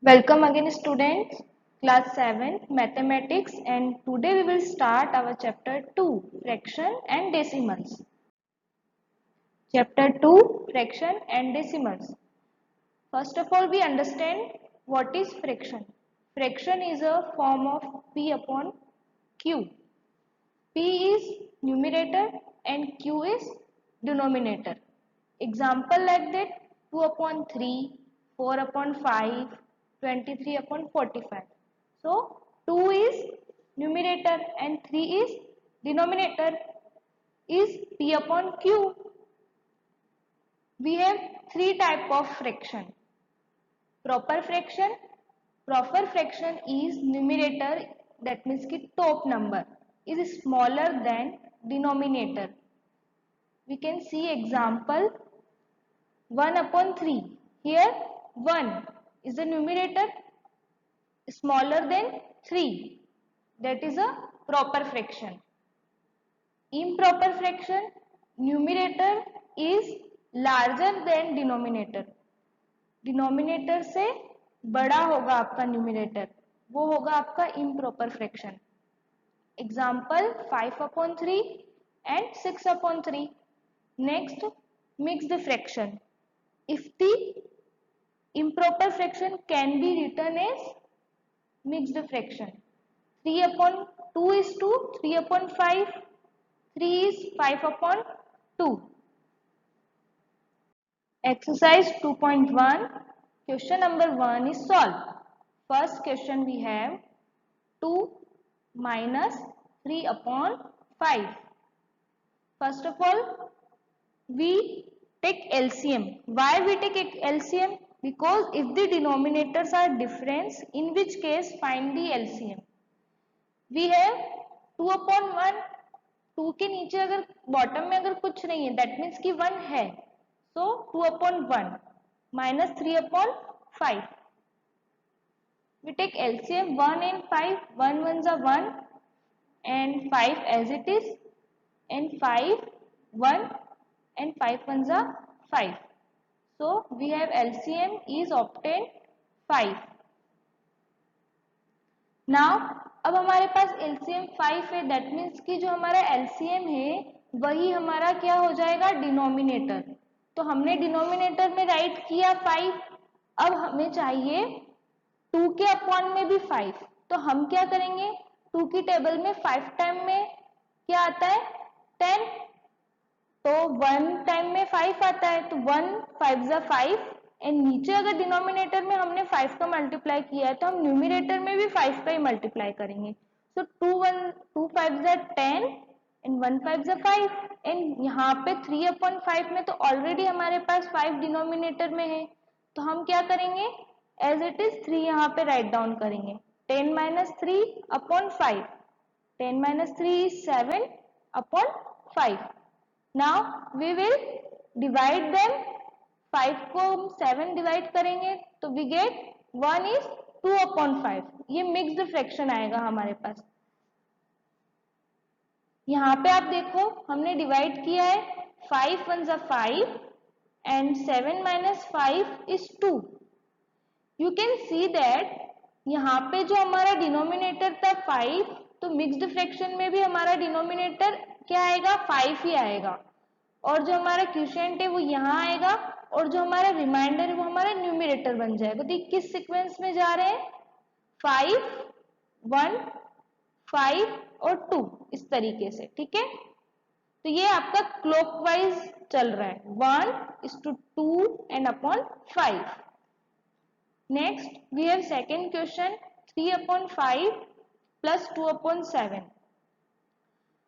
Welcome again students, class 7 mathematics, and today we will start our chapter 2 fraction and decimals. Chapter 2 fraction and decimals. First of all we understand what is fraction. Fraction is a form of P upon Q. P is numerator and Q is denominator. Example like that 2 upon 3, 4 upon 5, 23 upon 45. So 2 is numerator and 3 is denominator is P upon Q. We have three type of fraction. Proper fraction. Proper fraction is numerator, that means ki top number is smaller than denominator. We can see example 1 upon 3. Here 1 is the numerator smaller than 3. That is a proper fraction. Improper fraction, numerator is larger than denominator. Denominator से बड़ा होगा आपका numerator, वो होगा आपका improper fraction. Example 5 upon 3 and 6 upon 3. Next, mix the fraction. If the improper fraction can be written as mixed fraction. 3 upon 2 is 2, 3 upon 5, 3 is 5 upon 2. Exercise 2.1. Question number 1 is solved. First question we have 2 minus 3 upon 5. First of all, we take LCM. Why we take LCM? Because if the denominators are different, in which case find the LCM. We have 2 upon 1. 2 के नीचे अगर bottom में अगर कुछ नहीं है, that means कि 1 है. So 2 upon 1 minus 3 upon 5. We take LCM 1 and 5. 1 ones are 1 and 5 as it is, and 5 1 and 5 ones are 5. So we have LCM is obtained 5. Now अब हमारे पास LCM 5 है, that means कि जो हमारा LCM है वही हमारा क्या हो जाएगा, डिनोमिनेटर. तो हमने डिनोमिनेटर में राइट किया 5. अब हमें चाहिए 2 के अपॉन में भी 5. तो हम क्या करेंगे, 2 की टेबल में 5 टाइम में क्या आता है, 10. तो 1 टाइम में 5 आता है, तो 1 5 जा 5. एंड नीचे अगर डिनोमिनेटर में हमने 5 का मल्टीप्लाई किया है तो हम न्यूमिनेटर में भी 5 का ही मल्टीप्लाई करेंगे. सो 2 5 जा 10 एंड 1 5 जा 5. एंड यहाँ पे 3 अपॉन 5 में तो ऑलरेडी हमारे पास 5 डिनोमिनेटर में है, तो हम क्या करेंगे, एज इट इज 3 यहाँ पे राइट डाउन करेंगे. 10 minus 3 upon 5. 10 minus 3 is 7 upon 5. Now we will divide them. 5 को हम 7 डिवाइड करेंगे तो वी गेट 1 इज 2 अपॉन 5. ये मिक्स्ड फ्रैक्शन आएगा हमारे पास. यहाँ पे आप देखो हमने डिवाइड किया है 5 1 जा 5 and 7 minus 5 is 2. You can see that यहाँ पे जो हमारा डिनोमिनेटर था 5, तो मिक्स्ड फ्रैक्शन में भी हमारा डिनोमिनेटर क्या आएगा, 5 ही आएगा. और जो हमारा क्वोशिएंट है वो यहाँ आएगा, और जो हमारा रिमाइंडर है वो हमारा न्यूमिनेटर बन जाएगा. तो किस सीक्वेंस में जा रहे हैं, 5 1 5 और 2, इस तरीके से. ठीक है, तो ये आपका क्लॉकवाइज चल रहा है. 1 is to 2 and upon 5. Next we have second question, 3 upon 5 plus 2 upon 7.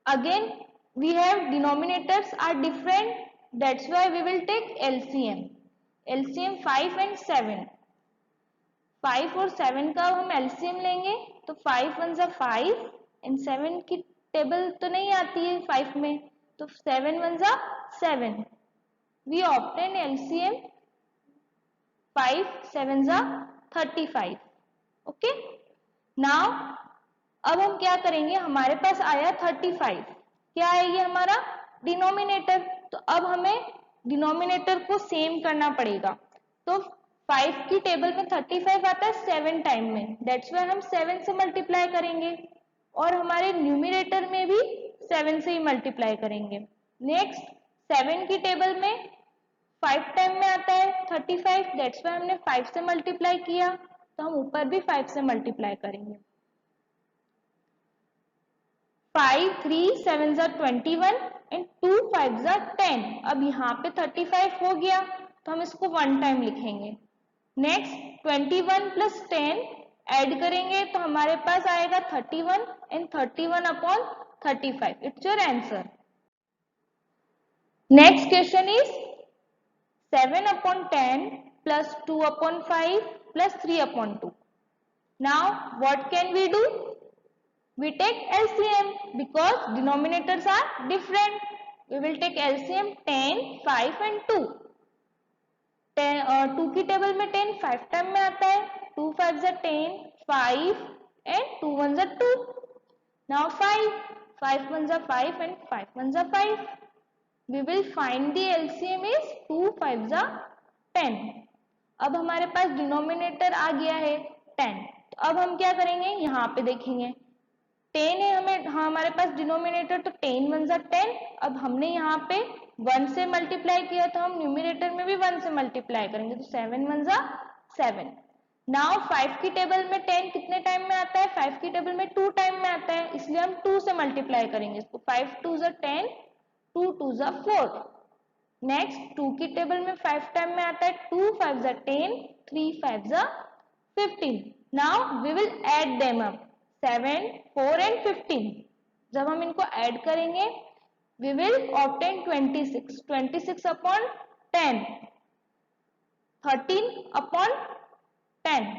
Again we have denominators are different, that's why we will take LCM. LCM 5 and 7. 5 और 7 का हम LCM लेंगे तो 5 1 जा 5 एंड 7 की टेबल तो नहीं आती है 5 में, तो 7 1 जा 7. We obtain LCM 5 7 जा 35. ओके. नाउ अब हम क्या करेंगे, हमारे पास आया 35. क्या है ये हमारा डिनोमिनेटर, तो अब हमें डिनोमिनेटर को सेम करना पड़ेगा. तो 5 की टेबल में 35 आता है 7 टाइम में, दैट्स वाई हम 7 से मल्टीप्लाई करेंगे और हमारे न्यूमिनेटर में भी 7 से ही मल्टीप्लाई करेंगे। नेक्स्ट 7 की टेबल में 5 टाइम में आता है 35, दैट्स वाई हमने 5 से मल्टीप्लाई किया, तो हम ऊपर भी 5 से मल्टीप्लाई करेंगे। 5 3 7 जा 21 एंड 2 5 जा 10। अब यहाँ पे 35 हो गया तो हम इसको 1 टाइम लिखेंगे। नेक्स्ट 21 प्लस 10 ऐड करेंगे तो हमारे पास आएगा 31 and 31 upon 35, it's your answer. Next question is 7 upon 10 plus 2 upon 5 plus 3 upon 2. Now what can we do? We take LCM because denominators are different. We will take LCM 10, 5 and 2. 2 की table में 10 5 time में आता है, 2 5 जा 10, 5 and 2 1 जा 2. Now 5 1 जा 5 and 5 1 जा 5. We will find the LCM is 2 5 जा 10. अब हमारे पास डिनोमिनेटर आ गया है 10, तो अब हम क्या करेंगे, यहाँ पे देखेंगे 10 है हमारे पास डिनोमिनेटर, तो 10 1 जा 10। अब हमने यहाँ पे 1 से मल्टीप्लाई किया तो हम न्यूमिनेटर में भी 1 से मल्टीप्लाई करेंगे, तो 7 1 जा 7। नाउ 5 की टेबल में 10 कितने टाइम में आता है, 5 की टेबल में 2 टाइम में आता है, इसलिए हम 2 से मल्टीप्लाई करेंगे इसको। 5 2 जा 10, 2 2 जा 4। नेक्स्ट 2 की टेबल में 5 टाइम में आता है, 2 5 जा 10, 3 5 जा 15। Now we will add them up 7 4 and 15। जब हम इनको ऐड करेंगे we will obtain 26। 26 upon 10, 13 upon 10,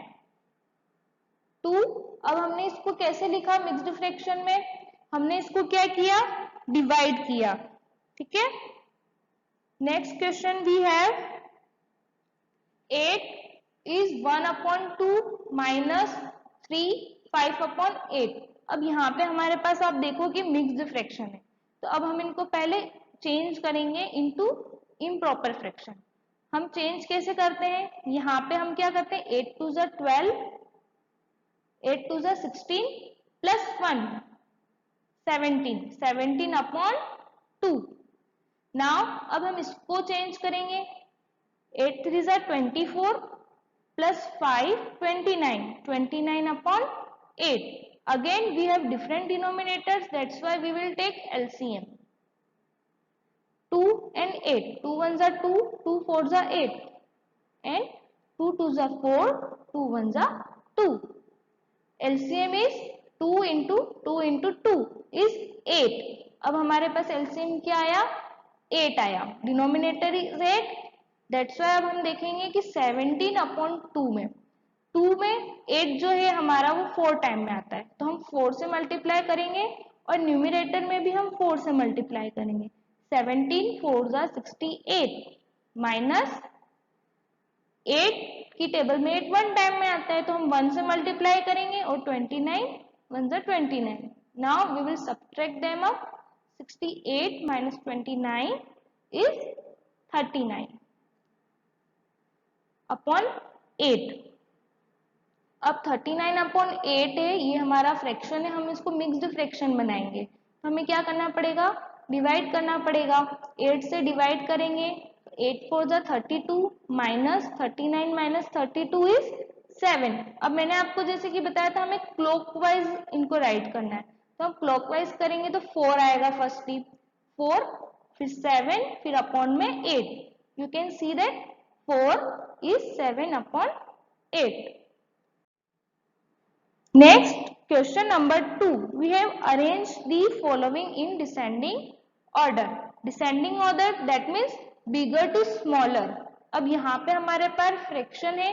2। अब हमने इसको कैसे लिखा मिक्स्ड फ्रैक्शन में, हमने इसको क्या किया, डिवाइड किया, ठीक है। Next question we have 8 is 1 upon 2 minus 3 5 upon 8। अब यहाँ पे हमारे पास आप देखो कि मिक्स्ड फ्रैक्शन है, तो अब हम इनको पहले चेंज करेंगे इनटू इम्प्रॉपर फ्रैक्शन। हम चेंज कैसे करते हैं, यहाँ पे हम क्या करते हैं 8 2 जा 12, 8 2 जा 16 प्लस 1 17, 17 अपॉन 2। नाउ अब हम इसको चेंज करेंगे, 8 3 जा 24 plus 5 29, 29 upon 8। Again we have different denominators, that's why we will take LCM 2 and 8, 2 1 जा 2, 2 4 जा 8 and 2 2 जा 4, 2 1 जा 2। LCM is 2 into 2 into 2 is 8। अब हमारे पास LCM क्या आया, 8 आया, डिनोमिनेटर इज 8, दैट्स वाई अब हम देखेंगे कि 17 अपॉन 2 में 8 जो है हमारा वो 4 टाइम में आता है, तो हम 4 से मल्टीप्लाई करेंगे और न्यूमिनेटर में भी हम 4 से मल्टीप्लाई करेंगे। 17 4 जा 68 माइनस 8 की टेबल में 8 1 टाइम में आता है, तो हम 1 से मल्टीप्लाई करेंगे और 29 1 जा 29। Now we will subtract them up, 68 minus 29 is 39 upon 8। अब 39 अपॉन 8 है, ये हमारा फ्रैक्शन है, हम इसको मिक्स्ड फ्रैक्शन बनाएंगे, तो हमें क्या करना पड़ेगा, डिवाइड करना पड़ेगा। 8 से डिवाइड करेंगे, 8 4 जा 32 माइनस 39 माइनस 32 इज 7। अब मैंने आपको जैसे कि बताया था हमें क्लॉकवाइज इनको राइट करना है, तो हम क्लॉकवाइज करेंगे तो 4 आएगा फर्स्टली, 4 फिर 7 फिर अपॉन में 8। You can see that 4 is 7 upon 8। Next question number 2, we have arranged the following in descending order। descending order that means bigger to smaller। अब यहाँ पे हमारे पास फ्रैक्शन है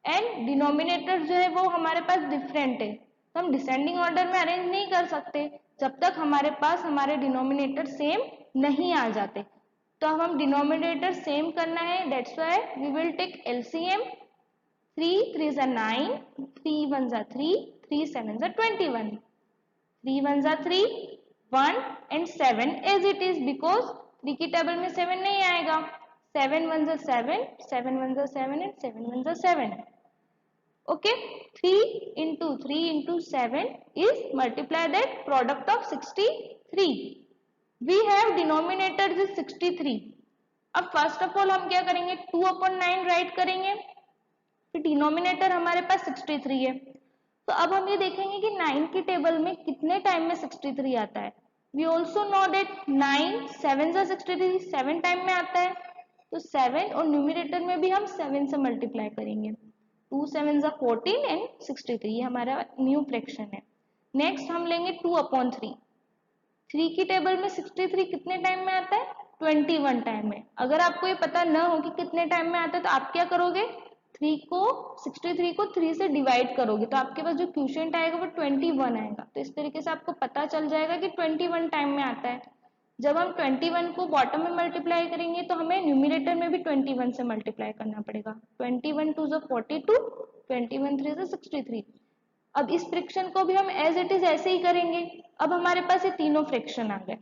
एंड डिनोमिनेटर जो है वो हमारे पास डिफरेंट है, तो हम डिसेंडिंग ऑर्डर में अरेंज नहीं कर सकते जब तक हमारे पास हमारे डिनोमिनेटर सेम नहीं आ जाते। तो अब हम डिनोमिनेटर सेम करना है, that's why we will take LCM 3 3 जा 9, 3 1 जा 3, 3 7 जा 21, 3 1 जा 3, 1 and 7 as it is because 3 की टेबल में 7 नहीं आएगा, 7 1 7, 7 1 7 and 7 1 7. Okay, 3 into 3 into 7 is multiply that product of 63. We have denominator is 63. अब फर्स्ट ऑफ ऑल हम क्या करेंगे, 2/9 राइट करेंगे, फिर डिनोमिनेटर हमारे पास 63 है। तो अब हम ये देखेंगे कि 9 की टेबल में कितने टाइम में 63 आता है। वी ऑल्सो नो डेट 9 7 जा 63 7 टाइम में आता है, तो 7 और न्यूमिनेटर में भी हम 7 से मल्टीप्लाई करेंगे। 2 7 जा 14 एंड 63, ये हमारा न्यू फ्रैक्शन है। नेक्स्ट हम लेंगे 2/3। 3 की टेबल में 63 कितने टाइम में आता है, 21 टाइम में। अगर आपको ये पता न हो कि कितने टाइम में आता है तो आप क्या करोगे, 63 को 3 से डिवाइड करोगे तो आपके पास जो क्वोशिएंट आएगा वो 21 आएगा। तो इस तरीके से आपको पता चल जाएगा कि 21 टाइम में आता है। जब हम 21 को बॉटम में मल्टीप्लाई करेंगे तो हमें न्यूमिनेटर में भी 21 से मल्टीप्लाई करना पड़ेगा। 21 2 जा 42, 21 3 जा 63। अब इस फ्रैक्शन को भी हम एज इट इज ऐसे ही करेंगे। अब हमारे पास ये तीनों फ्रैक्शन आ गए।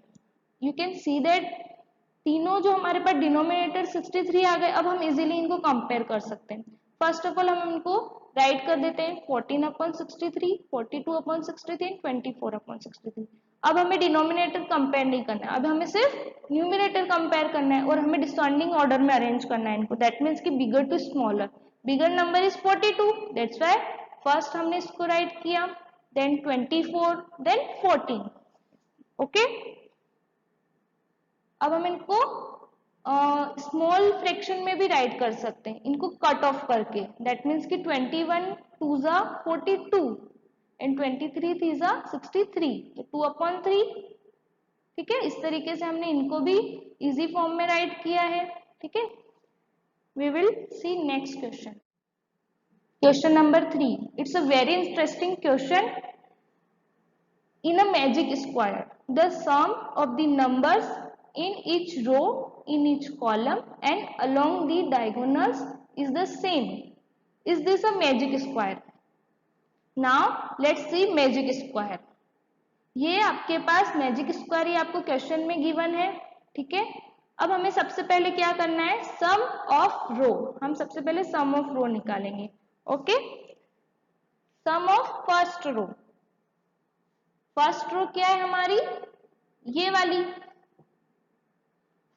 यू कैन सी दैट तीनों जो हमारे पास डिनोमिनेटर 63 आ गए। अब हम इजीली इनको कंपेयर कर सकते हैं। फर्स्ट ऑफ ऑल हम इनको राइट कर देते हैं, 14/63, 42/63, 24/63। अब हमें डिनोमिनेटर कंपेयर नहीं करना है, अब हमें सिर्फ न्यूमिनेटर कंपेयर करना है और हमें डिसॉर्डिंग ऑर्डर में अरेंज करना है इनको। दैट मीन्स कि bigger to smaller. Bigger number is 42, that's why first हमने इसको राइट किया, देन 24, देन 14। ओके, अब हम इनको स्मॉल फ्रैक्शन में भी राइट कर सकते हैं, इनको कट ऑफ करके। दैट मीन्स कि 21 2 जा 42 एंड 23 3 जा 63, तो 2/3। ठीक है, इस तरीके से हमने इनको भी इजी फॉर्म में राइट किया है। ठीक है, we will see next question. Question number 3, it's a very interesting question. In a magic square, the sum of the numbers in each row, in each column and along the diagonals is the same. Is this a magic square? Now let's see magic square. ये आपके पास magic square ये आपको question में given है। ठीक है, अब हमें सबसे पहले क्या करना है, सम ऑफ रो। हम सबसे पहले सम ऑफ रो निकालेंगे। Okay, sum of first row. First row क्या है हमारी, ये वाली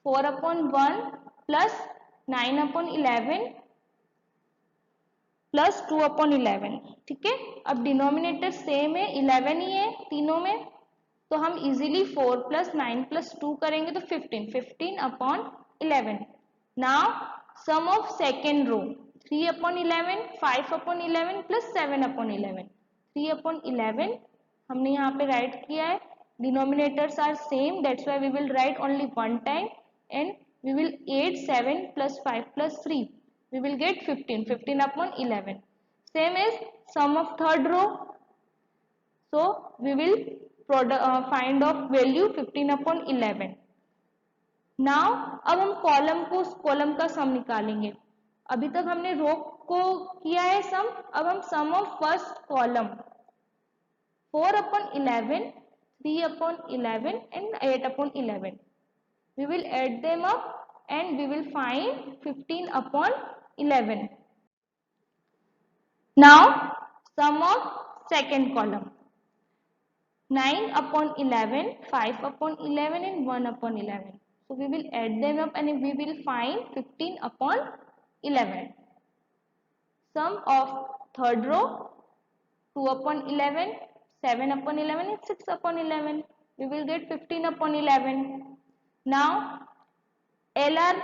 4/1 प्लस 9/11 प्लस 2/11। ठीक है, अब डिनोमिनेटर सेम है, 11 ही है तीनों में, तो हम इजीली 4 प्लस 9 प्लस 2 करेंगे तो 15, 15/11। Now sum of second row, 3/11, 5/11 plus 7/11। 3/11 हमने यहाँ पे राइट किया है, denominators are same, that's why we will write only one time and we will 8 7 plus 5 plus 3, we will get 15, 15/11. Same as sum of third row, so we will find of value 15/11. Now अब हम column का सम निकालेंगे। अभी तक हमने रो को किया है सम, अब हम सम of first column 4/11, 3/11 and 8/11. We will add them up and we will find 15/11. Now sum of second column, 9/11, 5/11 and 1/11. So we will add them up and we will find 15/11. Sum of third row, 2/11, 7/11 and 6/11. We will get 15/11. Now LR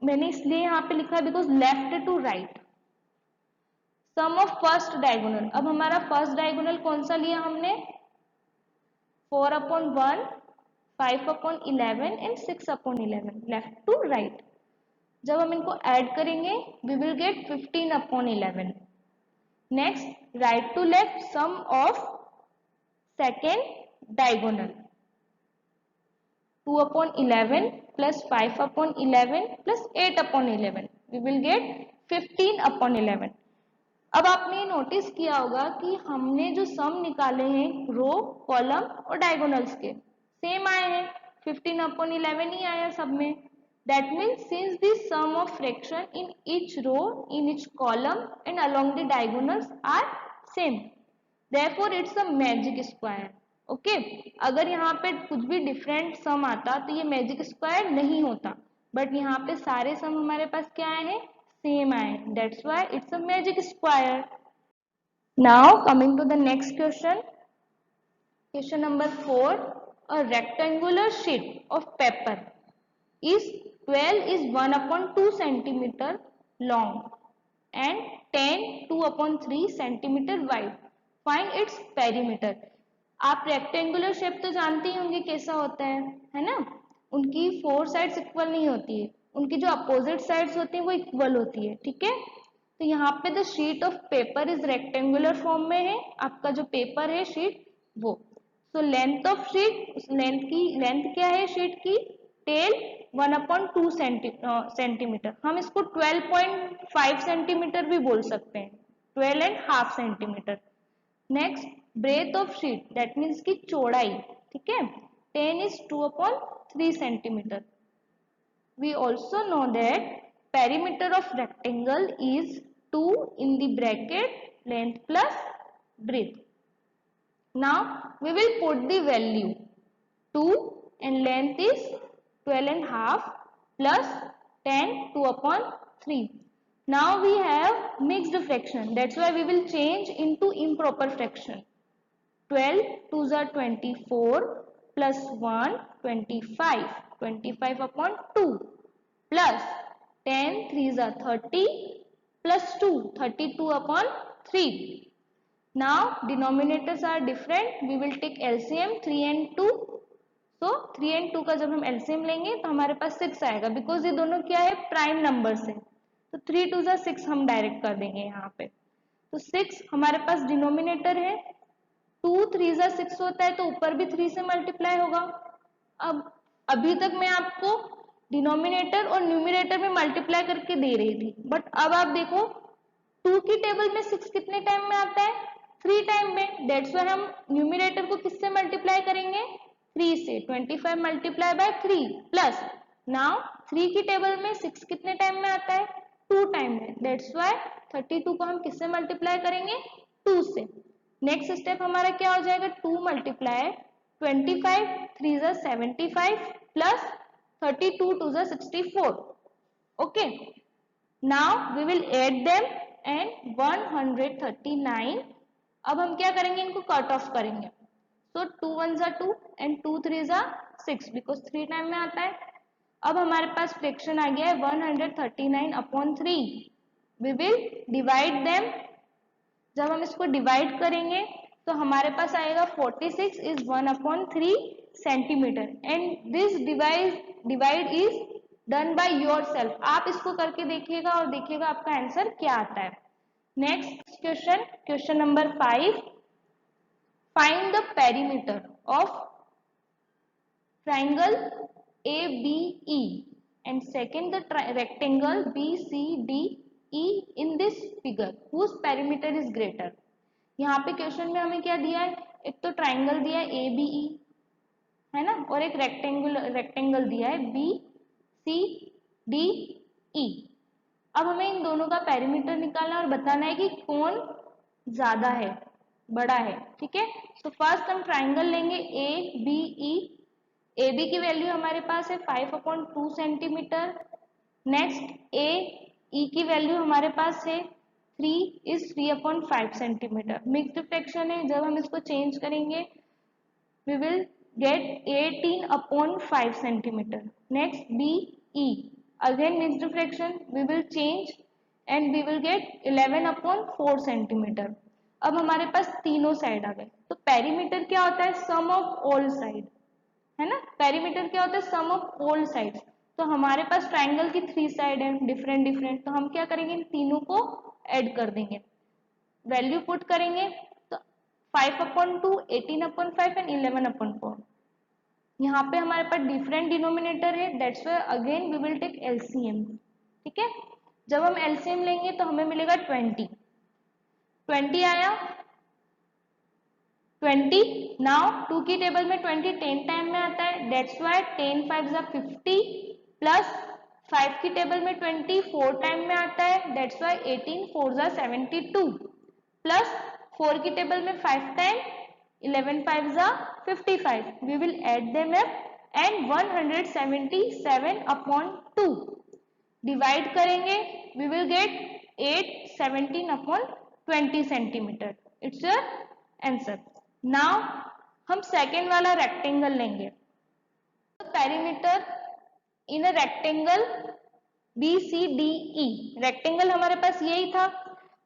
मैंने इसलिए यहाँ पे लिखा है because left to right. Sum of first diagonal, अब हमारा first diagonal कौन सा लिया हमने, 4/1, 5/11 एंड 6/11, लेफ्ट टू राइट। जब हम इनको ऐड करेंगे we will get 15/11। Next right to left, sum of second diagonal, 2/11 plus 5/11 plus 8/11, we will get 15/11. अब आपने नोटिस किया होगा कि हमने जो सम निकाले हैं रो, कॉलम और डायगोनल्स के सेम आए हैं, 15/11 ही आया सब में। That means since the sum of fraction in each row, in each column and along the diagonals are same, therefore it's a magic square. Okay अगर यहाँ पे कुछ भी डिफरेंट सम आता तो ये मैजिक स्क्वायर नहीं होता, बट यहाँ पे सारे सम हमारे पास क्या आए हैं, सेम आए, that's why it's a magic square. Now coming to the next question. Question number 4. A rectangular sheet of paper is 12 is 1 upon 2 centimeter long and 10 2 upon 3 centimeter wide. Find its perimeter. आप rectangular shape तो जानते ही होंगे कैसा होता है ना. उनकी 4 sides equal नहीं होती है, उनकी जो अपोजिट साइड्स होती हैं वो इक्वल होती है. ठीक है, तो यहाँ पे the sheet of paper is rectangular form में है. आपका जो पेपर है शीट वो. So length of sheet, length क्या है शीट की, टेल 1 अपॉन 2 सेंटीमीटर. हम इसको 12.5 सेंटीमीटर भी बोल सकते हैं, 12.5 centimetre. Next breath of sheet, that means की चौड़ाई. ठीक है, 10 is 2 upon 3 centimetre. We also know that perimeter of rectangle is 2 in the bracket length plus breadth. Now we will put the value 2 and length is 12.5 plus 10 2 upon 3. Now we have mixed fraction, that's why we will change into improper fraction. 12 2s are 24 plus 1 25, 25 upon 2 plus 10 3s are 30 plus 2 32 upon 3. Now denominators are different, we will take LCM 3 and 2. So 3 and 2 का जब हम LCM लेंगे तो हमारे पास 6 आएगा, because ये दोनों क्या है, प्राइम नंबर्स है. तो 3 2 जा 6 हम डायरेक्ट कर देंगे यहाँ पे. तो 6 हमारे पास डिनोमिनेटर है, 2 3 जा 6 होता है तो ऊपर भी 3 से मल्टीप्लाई होगा. अब अभी तक मैं आपको डिनोमिनेटर और न्यूमिनेटर में मल्टीप्लाई करके दे रही थी, बट अब आप देखो 2 की टेबल में 6 कितने टाइम में आता है, 3 टाइम में. डेट्स वाई हम न्यूमिनेटर को किससे मल्टीप्लाई करेंगे, 3 से. 25 मल्टीप्लाई बाय 3 प्लस नाउ 3 की टेबल में 6 कितने टाइम में आता है, 2 टाइम में. डेट्स वाई 32 को हम किससे मल्टीप्लाई करेंगे, 2 से. नेक्स्ट स्टेप हमारा क्या हो जाएगा, 2 मल्टीप्लाई 25 3 जा 75 प्लस 32 2 जा 64. Okay, now we will add them and 139. अब हम क्या करेंगे, इनको कट ऑफ करेंगे. सो 2 1 जा 2 एंड 2 3 जा 6, बिकॉज 3 टाइम में आता है. अब हमारे पास फ्रैक्शन आ गया है 139 upon 3. We will divide them. जब हम इसको डिवाइड करेंगे तो हमारे पास आएगा 46 is 1 upon 3 centimetre. And this divide is done by yourself. आप इसको करके देखिएगा और देखिएगा आपका आंसर क्या आता है. Next question, question number 5. Find the perimeter of triangle ABE and second the rectangle BCDE in this figure whose perimeter is greater. यहाँ पे क्वेश्चन में हमें क्या दिया है, एक तो ट्राइंगल दिया है ABE है ना, और एक रेक्टेंगल दिया है BCDE. अब हमें इन दोनों का पेरीमीटर निकालना और बताना है कि कौन ज्यादा है, बड़ा है. ठीक है, तो फर्स्ट हम ट्राइंगल लेंगे ABE. AB की वैल्यू हमारे पास है 5 अपॉन 2 सेंटीमीटर. नेक्स्ट AE की वैल्यू हमारे पास है 3 is 3 upon 5 centimetre. Mixed fraction है, जब हम इसको चेंज करेंगे we will get 18 upon 5 centimetre. Next BE, again mixed fraction, we will change and we will get 11 upon 4 centimetre. अब हमारे पास तीनों साइड आ गए. तो पेरीमीटर क्या होता है, सम ऑफ ऑल साइड है ना. पेरीमीटर क्या होता है, सम ऑफ ऑल साइड्स. तो हमारे पास ट्राइंगल की 3 साइड है डिफरेंट डिफरेंट, तो हम क्या करेंगे, इन तीनों को ऐड कर देंगे, वैल्यू पुट करेंगे. तो 5 अपॉन 2 18 अपॉन 5 एंड 11 अपॉन 4. यहाँ पे हमारे पास डिफरेंट डिनोमिनेटर है, that's why again we will take LCM. ठीक है, जब हम LCM लेंगे तो हमें मिलेगा 20 आया 20. नाउ 2 की टेबल में 20 10 टाइम में आता है, दैट्स व्हाई 10 5 जा 50 प्लस 5 की टेबल में 20 4 टाइम में आता है, दैट्स वाई 18 4 जा 72, प्लस 4 की टेबल में 5 टाइम, 11 5 जा 55, we will add them up and 177 upon 2 divide करेंगे, we will get 8 17 upon 20 centimetre, it's your answer. Now हम सेकेंड वाला रेक्टेंगल लेंगे। Perimeter in a rectangle BCDE, rectangle हमारे पास यही था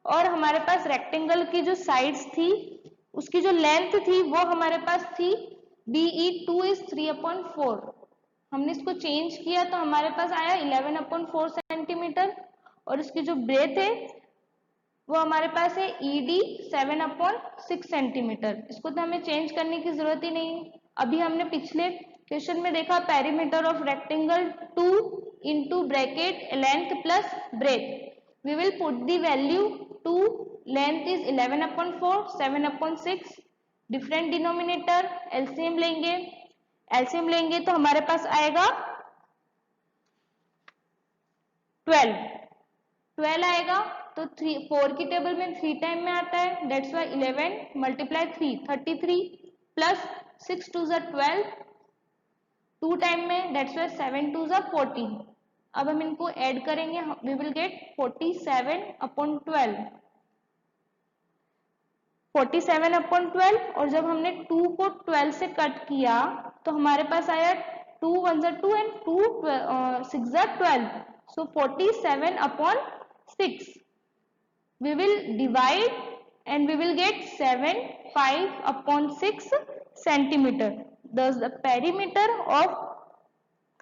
और हमारे पास रेक्टेंगल की जो साइड्स थी उसकी जो लेंथ थी वो हमारे पास थी BE2 is 3/4, हमने इसको चेंज किया तो हमारे पास आया 11/4 सेंटीमीटर और इसकी जो ब्रेथ है वो हमारे पास है ED 7/6 सेंटीमीटर। इसको तो हमें चेंज करने की जरूरत ही नहीं। अभी हमने पिछले क्वेश्चन में देखा perimeter of rectangle 2 into bracket length plus breadth, we will put the value 2, length is 11/4 7/6, different denominator, LCM लेंगे, एलसीएम लेंगे तो हमारे पास आएगा 12 आएगा। तो 4 की टेबल में 3 टाइम में आता है, दैट्स वाई 11 मल्टीप्लाई 3 33 प्लस 6 2 जा 12, 2 टाइम में, दैट्स वाई 7 2 जा 14। अब हम इनको ऐड करेंगे, वी विल गेट 47/12, 47/12 और जब हमने 2 को 12 से कट किया तो हमारे पास आया 2 1 जा 2 एंड 2 6 जा 12, so 47/6, we will divide and we will get 7 5/6 centimeter. Thus the perimeter of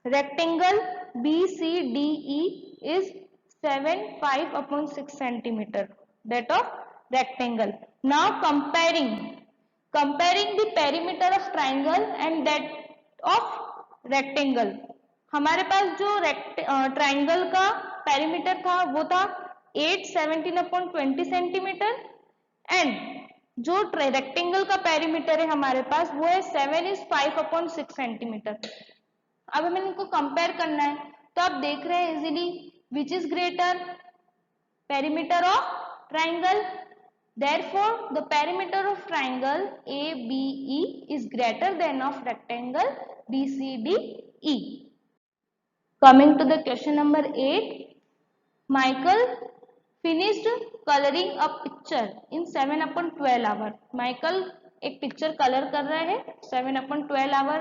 rectangle BCDE is 7 5/6 centimeter, that of rectangle. Now comparing the perimeter of triangle and that of rectangle, हमारे पास जो triangle का perimeter था वो था 8 17/20 centimetre and जो rectangle का perimeter है हमारे पास वो है 7 is 5/6 सेंटीमीटर। अब हमें इनको कंपेयर करना है तो आप देख रहे हैं easily which is greater, perimeter of triangle, therefore the perimeter of triangle ABE is greater than of rectangle BCDE. Coming to the question number 8, Michael finished coloring a picture in 7/12 hour. Michael एक picture colour कर रहा है 7/12 hour,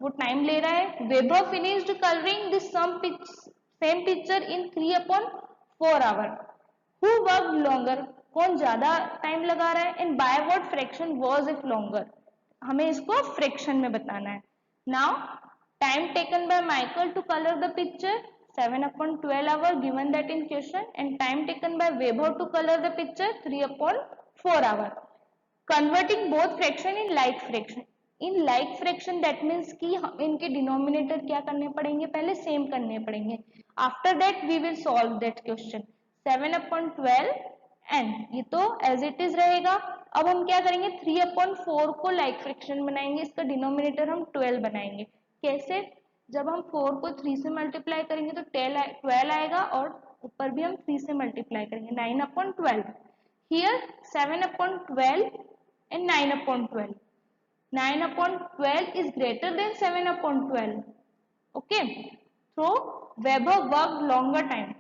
वो time ले रहा है। Webber finished coloring the same picture in 3/4 hour. Who worked longer? कौन ज्यादा टाइम लगा रहा है and by what fraction was it longer, हमें इसको फ्रैक्शन में बताना है। Now time taken by Michael to colour the picture 7/12 hour given that in question and time taken by Weber to color the picture 3/4 hour. Converting both fraction in like fraction. In like fraction that means कि हम इनके denominator क्या करने पड़ेंगे, पहले same करने पड़ेंगे। After that we will solve that question. 7/12 and ये तो एज इट इज रहेगा। अब हम क्या करेंगे 3/4 को लाइक फ्रैक्शन बनाएंगे, इसका डिनोमिनेटर हम 12 बनाएंगे। कैसे, जब हम 4 को 3 से मल्टीप्लाई करेंगे तो 12 आएगा और ऊपर भी हम 3 से मल्टीप्लाई करेंगे 9/12। Here 7/12 and 9/12, 9/12 is greater than 7/12। Okay, तो वेबर वर्क लॉन्गर टाइम,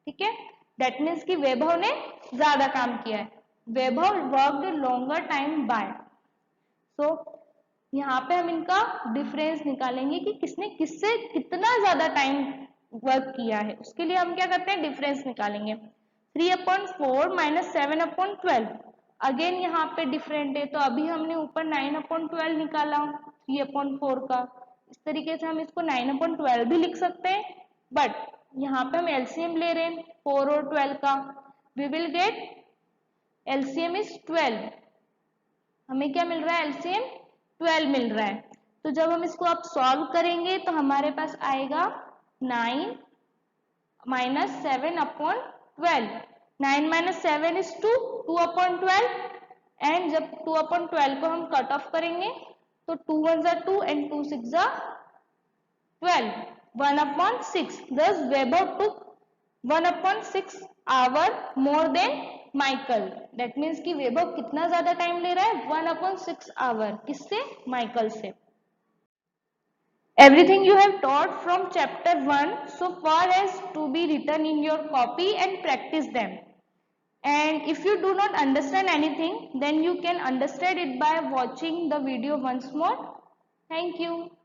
ठीक है, दैट मीन्स कि वैभव ने ज्यादा काम किया है। वैभव वर्कड लॉन्गर टाइम बाय, सो यहाँ पे हम इनका डिफरेंस निकालेंगे कि किसने किससे कितना ज्यादा टाइम वर्क किया है। उसके लिए हम क्या करते हैं, डिफरेंस निकालेंगे। 3/4 माइनस 7/12, अगेन यहाँ पे डिफरेंट है तो अभी हमने ऊपर 9/12 निकाला 3/4 का, इस तरीके से हम इसको 9/12 भी लिख सकते हैं, बट यहाँ पे हम एलसीएम ले रहे हैं 4 और 12 का, we will get LCM is 12, हमें क्या मिल रहा है, एलसीएम 12 मिल रहा है। तो जब हम इसको अब सॉल्व करेंगे तो हमारे पास आएगा 9 माइनस 7/12, 9 माइनस 7 इज 2, 2/12 एंड जब 2/12 को हम कट ऑफ करेंगे तो 2 1 जा 2 एंड 2 6 जा 12, 1/6. Thus Weber took 1/6 hour more than Michael. That means कि वेबर कितना ज्यादा टाइम ले रहा है? 1/6 hour. किससे? माइकल से. Everything you have taught from chapter 1 so far as to be written in your copy and practice them. And if you do not understand anything, then you can understand it by watching the video once more. Thank you.